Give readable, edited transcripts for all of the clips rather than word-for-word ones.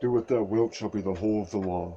Do what thou wilt shall be the whole of the law.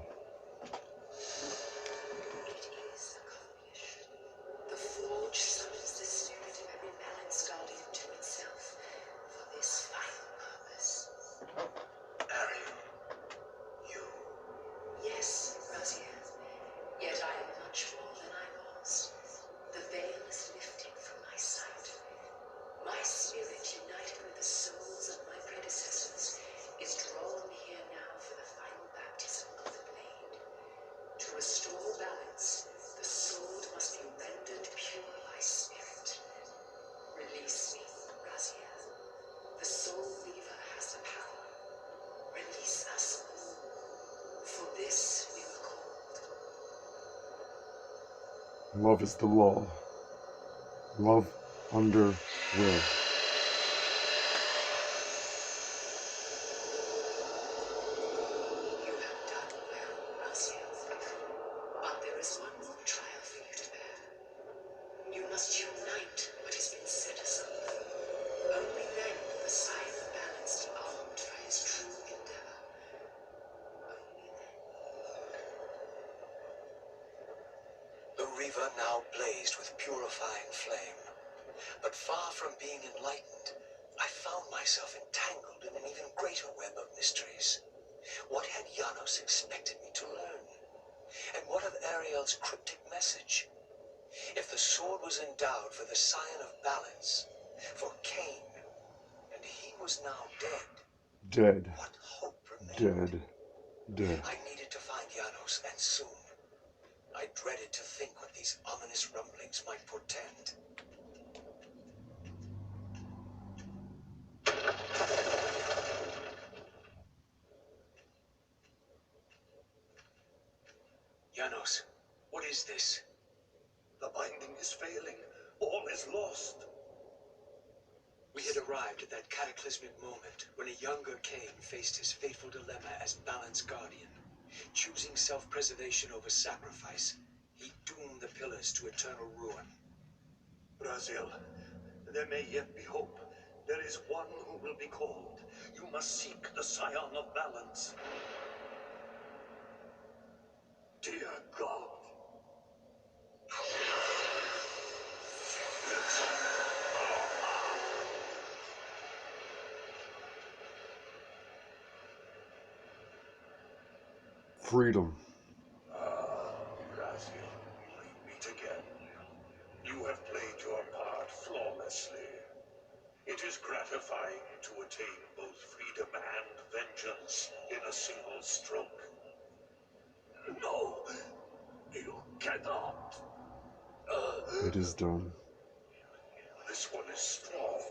Love is the law. Love under will. You have done well, Raziel. But there is one more trial for you to bear. You must unite what has been set asunder. Only then will the scythe of balance be armed for his true endeavor. Only then. The river now blazed with purifying flame, but far from being enlightened, I found myself entangled in an even greater web of mysteries. What had Janos expected me to learn? And what of Ariel's cryptic message? If the sword was endowed for the scion of balance, for Cain, and he was now dead, what hope remained? Dead. I needed to find Janos, and soon. I dreaded to think what these ominous rumblings might portend. Janos, what is this? The binding is failing. All is lost. We had arrived at that cataclysmic moment when a younger Cain faced his fateful dilemma as Balance Guardian. Choosing self-preservation over sacrifice, he doomed the pillars to eternal ruin. Raziel, there may yet be hope. There is one who will be called. You must seek the scion of balance. Dear God. Freedom. Raziel, we meet again. You have played your part flawlessly. It is gratifying to attain both freedom and vengeance in a single stroke. No, you cannot. It is done. This one is strong.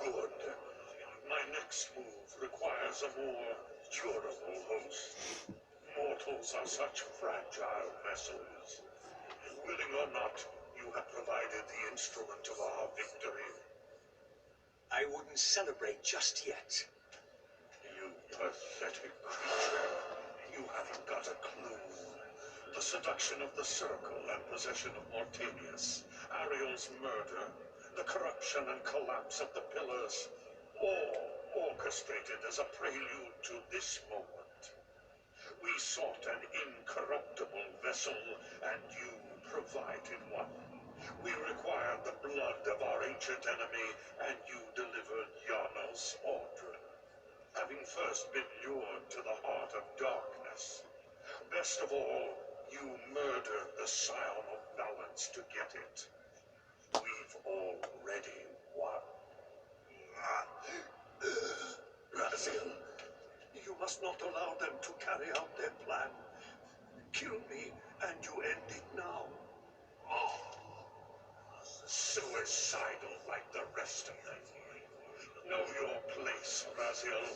Good. My next move requires a more durable host. Mortals are such fragile vessels. Willing or not, you have provided the instrument of our victory. I wouldn't celebrate just yet. You pathetic creature. You haven't got a clue. The seduction of the Circle and possession of Mortanius, Ariel's murder, the corruption and collapse of the Pillars, all orchestrated as a prelude to this moment. We sought an incorruptible vessel, and you provided one. We required the blood of our ancient enemy, and you delivered Janos Ordre. Having first been lured to the heart of darkness, best of all, you murdered the scion of balance to get it. We've already won. Raziel, you must not allow them to carry out their plan. Kill me, and you end it now. Suicidal like the rest of them. Know your place, Raziel.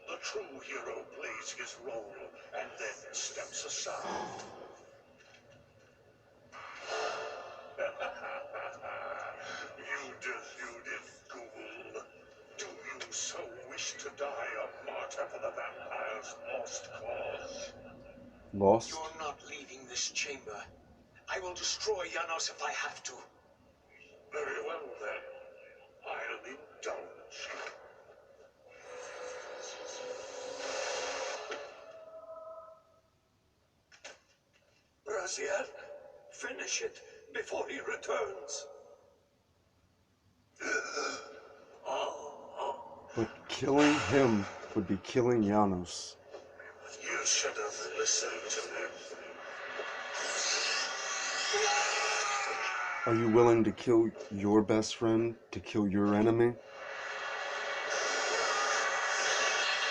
The true hero plays his role, and then steps aside. You deluded ghoul. Do you so wish to die a martyr for the vampire's lost cause? Lost? You're not leaving this chamber. I will destroy Janos if I have to. Very well then. I'll indulge you. Raziel, finish it before he returns. But killing him would be killing Janos. You should have listened to him. Are you willing to kill your best friend to kill your enemy?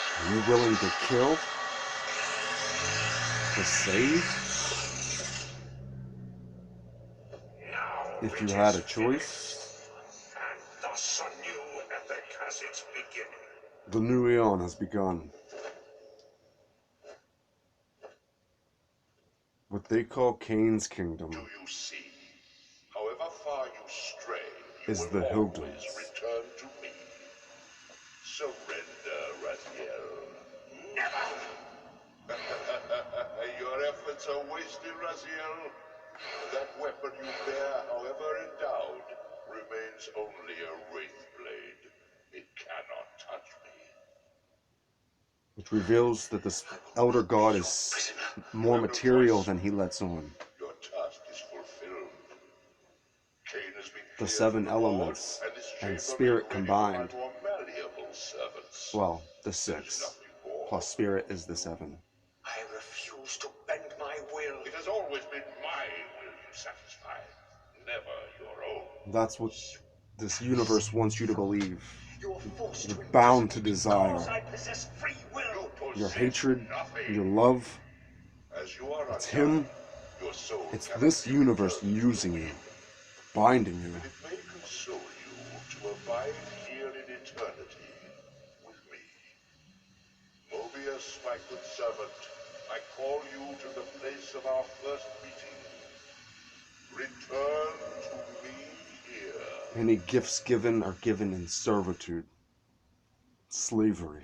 Are you willing to kill to save? Now If it you had is a choice, finished, and thus a new epic has its beginning. the new eon has begun. What they call Cain's kingdom Do you see? However far you stray, you is will the always Hildens. return to me. Surrender, Raziel. Never! Your efforts are wasted, Raziel. That weapon you bear, however endowed, remains only a wraith blade. It cannot touch me. Which reveals that this elder god is more material than he lets on. Your task is fulfilled. Cain has been The cleared 7 from the elements Lord, this and chamber spirit is ready for my combined. more malleable servants. Well, the There's 6 nothing more. plus spirit is the 7. I refuse to bend my will. It has always been my will you satisfy, never your own. That's what this universe wants you to believe. You are forced You're to bound to because desire. I possess free will. You Your possess hatred, nothing. your love, As you are it's undone, him, your soul it's cannot this be universe returned using to you, him. binding you. But it may console you to abide here in eternity with me. Mobius, my good servant, I call you to the place of our first meeting. Return to me here. Any gifts given are given in servitude, slavery.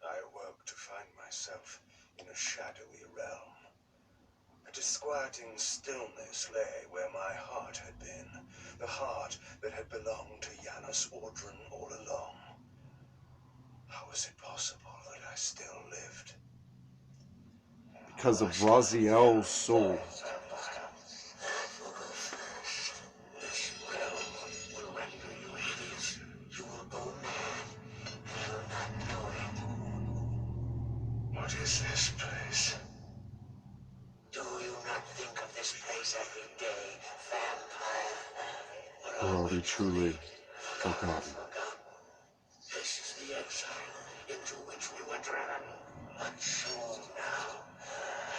I awoke to find myself in a shadowy realm. A disquieting stillness lay where my heart had been, the heart that had belonged to Janus Ordran all along. How was it possible that I still lived? Because of Raziel's soul. What is this place? Do you not think of this place every day, vampire? Or are we truly forgotten? This is the exile into which we were driven. But soon now,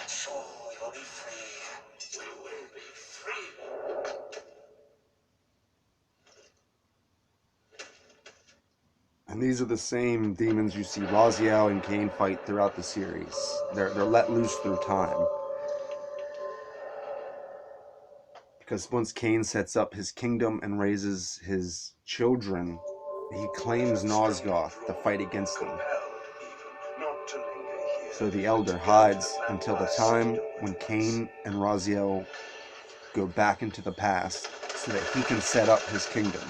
and soon we will be free. We will be free. And these are the same demons you see Raziel and Cain fight throughout the series. They're let loose through time. Because once Cain sets up his kingdom and raises his children, he claims Nosgoth to fight against them. So the elder hides until the time when Cain and Raziel go back into the past so that he can set up his kingdom.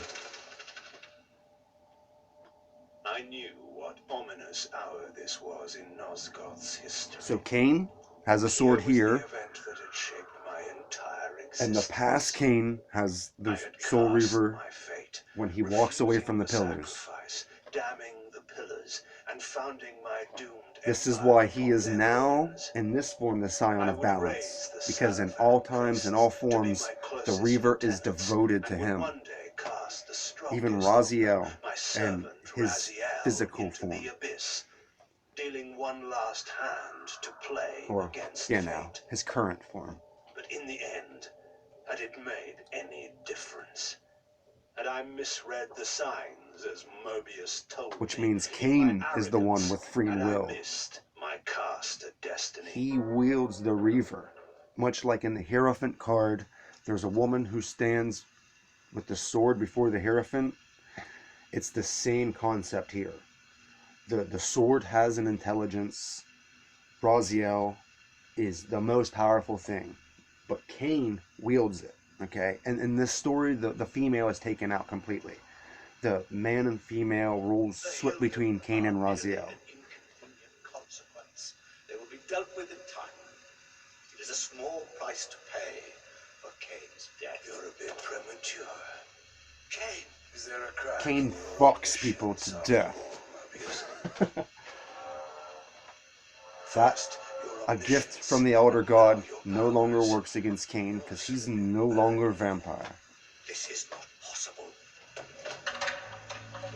I knew what ominous hour this was in Nosgoth's history. So Cain has a sword here, The event that had shaped my entire and the existence. past Cain has the I had Soul cast Reaver my fate, when he walks away from the refusing pillars. sacrifice, damning the pillars, and founding my doomed This is empire why he upon is their now, ruins. in this form, the Scion I of would Balance. raise the Because in seraph all and times and priests all to be forms, my the closest Reaver is lieutenants, devoted to and would him. one day cast the strongest Even of Raziel them, my and servant his Raziel, physical into form. the abyss, dealing one last hand to play Or, against yeah, fate. now, his current form. But in the end, had it made any difference? Had I misread the signs as Mobius told Which me? means In Cain my is the one arrogance, with free had will. I missed my cast of destiny? He wields the Reaver. Much like in the Hierophant card, there's a woman who stands with the sword before the Hierophant. It's the same concept here. The sword has an intelligence. Raziel is the most powerful thing, but Cain wields it. Okay, and in this story, the female is taken out completely. The man and female rules split between Cain and Raziel. An inconvenient consequence. They will be dealt with in time. It is a small price to pay for Cain's death. You're a bit premature. Cain, is there a crack? Cain fucks people to death. That a gift from the Elder God no longer works against Cain because he's no longer a vampire. This is not possible.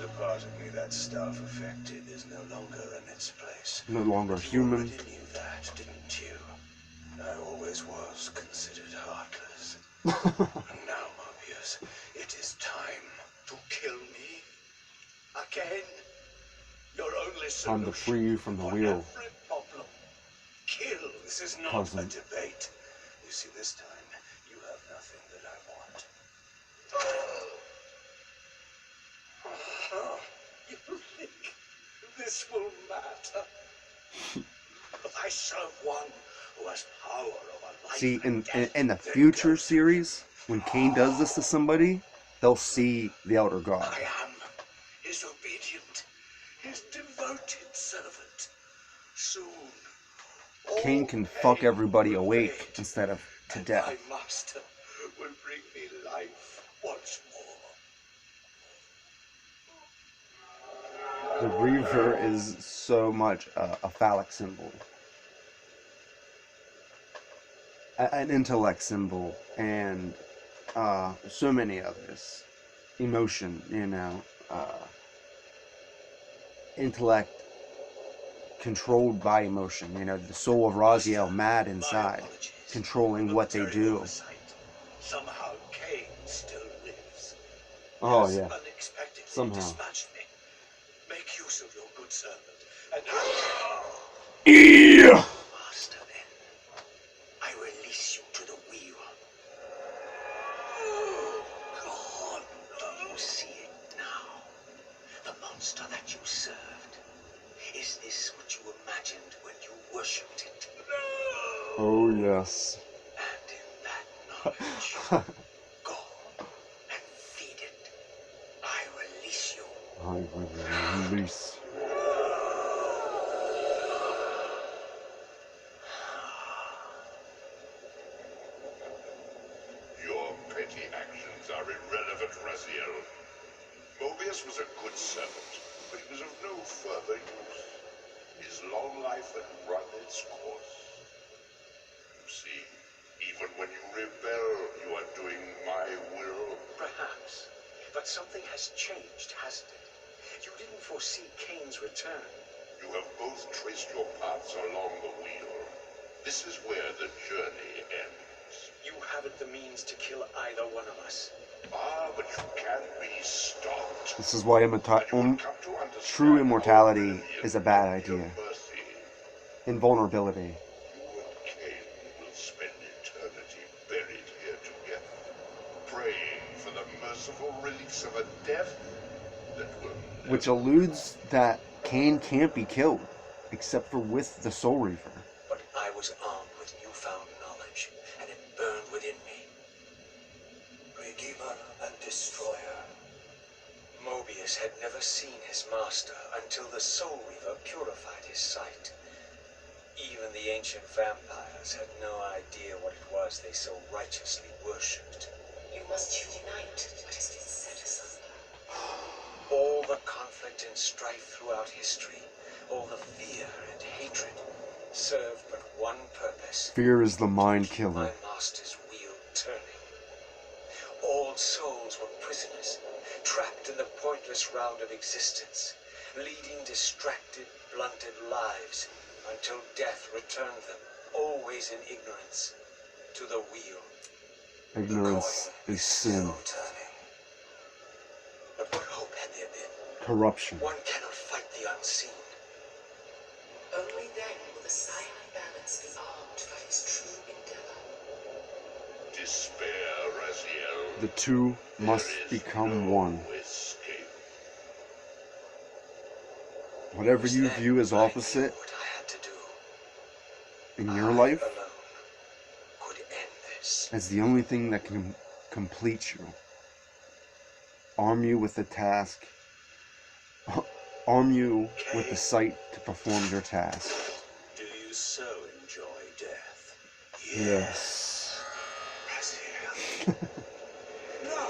The part of me that stuff affected is no longer in its place. No longer human. You already knew that, didn't you? I always was considered heartless. And now, Mobius, it is time to kill me again. Your only solution Time to free you from the for wheel. every problem. Kill. This is not Cousin. a debate. You see, this time you have nothing that I want. You think this will matter? I serve one who has power over life. See, and death. in the Then future go. series, when Cain does this to somebody, they'll see the Elder God. I am his obedient, his devoted servant. Soon, Cain all can fuck pain everybody will awake fade, instead of to and death. my master will bring me life once more. The Reaver is so much a phallic symbol, an intellect symbol, and so many others. Emotion, intellect controlled by emotion. The soul of Raziel mad inside, My apologies. controlling what they Momentary do. oversight. Somehow Cain still lives. Oh Has yeah, unexpectedly somehow. dispatched me. Make use of your good servant and Yeah. master, then I release you to the wheel. God, do you see it now? The monster that you served. Is this what you imagined when you worshipped it? No! Oh yes. And in that knowledge, go and feed it. I release you. I will release. Your petty actions are irrelevant, Raziel. Mobius was a good servant, but he was of no further use. His long life had run its course. You see, even when you rebel, you are doing my will. Perhaps. But something has changed, hasn't it? You didn't foresee Cain's return. You have both traced your paths along the wheel. This is where the journey ends. You haven't the means to kill either one of us. Ah, but you can be stopped. This is why And you will come to understand true immortality how is a bad brilliant idea. your mercy. Invulnerability. You and Cain will spend eternity buried here together, praying for the merciful release of a death that will never Which alludes that Cain can't be killed, except for with the Soul Reaver. But I was armed with newfound knowledge, and it burned within me. Redeemer and Destroyer. Mobius had never seen his master until the Soul Reaver purified his sight. Even the ancient vampires had no idea what it was they so righteously worshipped. You must unite what has been set asunder. All the conflict and strife throughout history, all the fear and hatred, served but one purpose. Fear is the mind My killer. master's wheel turning. All souls were prisoners, trapped in the pointless round of existence, leading distracted, blunted lives until death returned them, always in ignorance, to the wheel. Ignorance is sin. Turning. But what hope had there been? Corruption. One cannot fight the unseen. Only then will the silent balance be armed for his true endeavor. despair, Raziel. The two must There is become no one. escape. Whatever you Then view as I knew opposite what I had to do. in your I life alone could end this. is the only thing that can complete you. Arm you with the task. Arm you with the sight to perform your task. Do you so enjoy death? Yes. Raziel. No!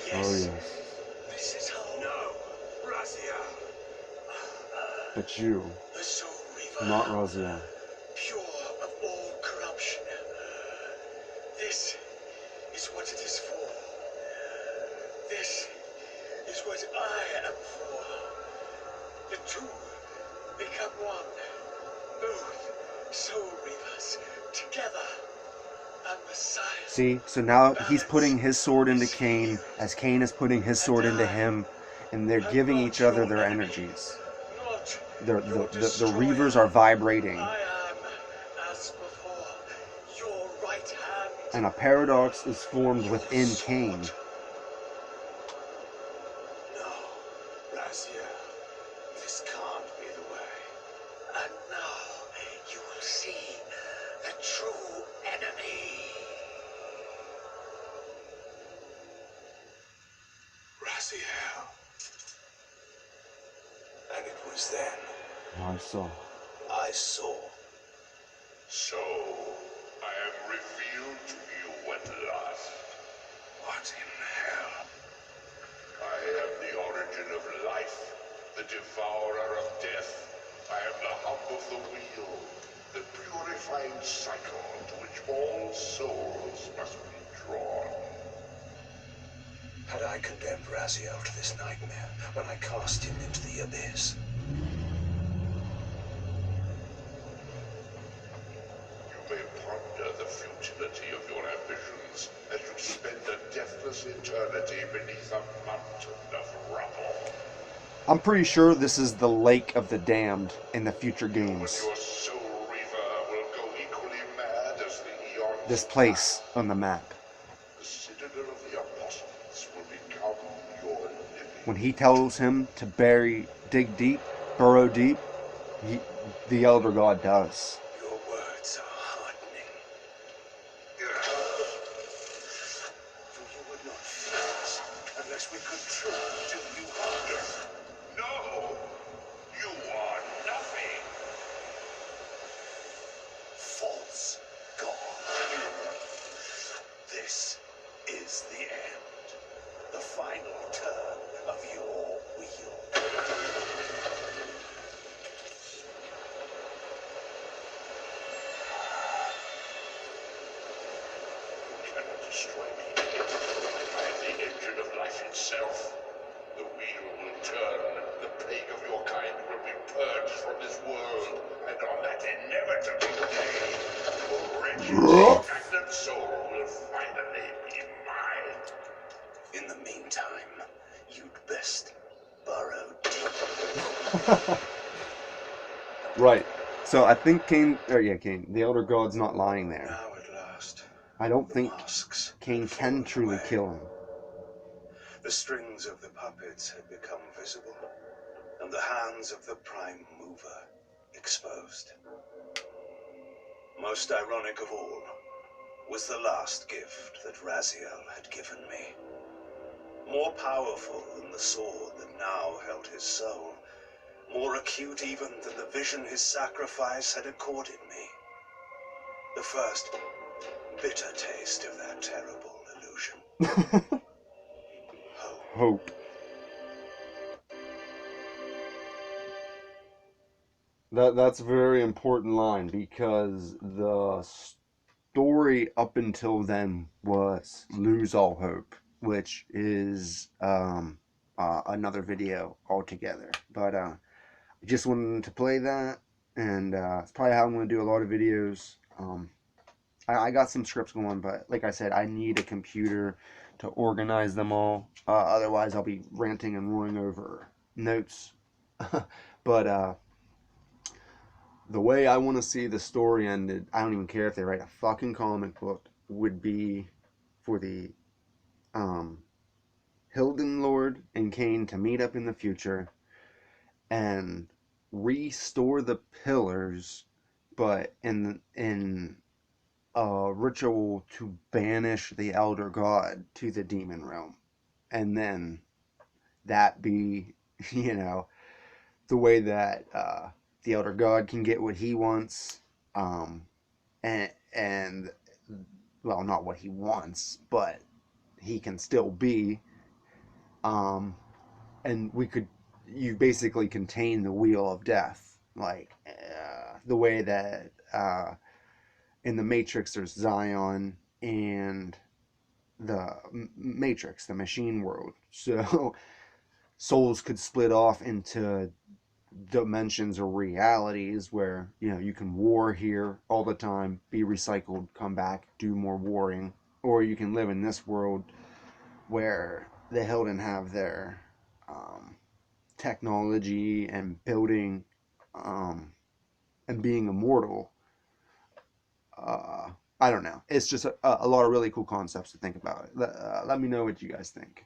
Yes. Oh yes. This is how. No! Raziel! But you, The Soul Reaver. not Raziel. Pure of all corruption. This is what it is for. This is what I am for. The two become one. Both Soul Reavers together. A Messiah. See, so now he's putting his sword into Cain, as Cain is putting his sword into him, and they're giving each other their energies. The Reavers are vibrating. I am, as before, your right hand. And a paradox is formed within Cain. No, Raziel, this can't be the way. And now you will see the true enemy. Raziel. And it was then I saw. I saw. So, I am revealed to you at last. What in hell? I am the origin of life, the devourer of death. I am the hub of the wheel, the purifying cycle to which all souls must be drawn. Had I condemned Raziel to this nightmare when I cast him into the abyss? You may ponder the futility of your ambitions as you spend a deathless eternity beneath a mountain of rubble. I'm pretty sure this is the Lake of the Damned in the future And games. your Soul Reaver will go equally mad as the eons. This place on the map. The Citadel of the Apostles will become your living. When he tells him to dig deep, burrow deep, the Elder God does. Your words are hardening. For you would not fear us unless we could truly do you harm. No! You are nothing! False God. This is the end. The final turn of your wheel. You cannot destroy me. I am the engine of life itself. The wheel will turn. The plague of your kind will be purged from this world. And on that inevitable day, your wretched, stagnant soul will finally be mine. In the meantime, you'd best burrow deep. Right. So I think Cain, the Elder God's not lying there. Now at last, I don't the think masks Cain had can fallen truly away. kill him. The strings of the puppets had become visible, and the hands of the prime mover exposed. Most ironic of all was the last gift that Raziel had given me. More powerful than the sword that now held his soul, more acute even than the vision his sacrifice had accorded me. The first bitter taste of that terrible illusion. Hope. That's a very important line, because the story up until then was lose all hope, which is another video altogether. But I just wanted to play that, and it's probably how I'm going to do a lot of videos. I got some scripts going, but like I said, I need a computer to organize them all. Otherwise, I'll be ranting and roaring over notes. But the way I want to see the story ended, I don't even care if they write a fucking comic book, would be for the Hilden Lord and Cain to meet up in the future and restore the pillars, but in a ritual to banish the elder god to the demon realm, and then that be, you know, the way that the elder god can get what he wants, and well, not what he wants, but he can still be, um, and we could, you basically contain the wheel of death, like the way that in the Matrix there's Zion and the Matrix, the machine world. So souls could split off into dimensions or realities where, you know, you can war here all the time, be recycled, come back, do more warring, or you can live in this world where the Hilden have their technology and building, and being immortal. I don't know. It's just a lot of really cool concepts to think about. Let me know what you guys think.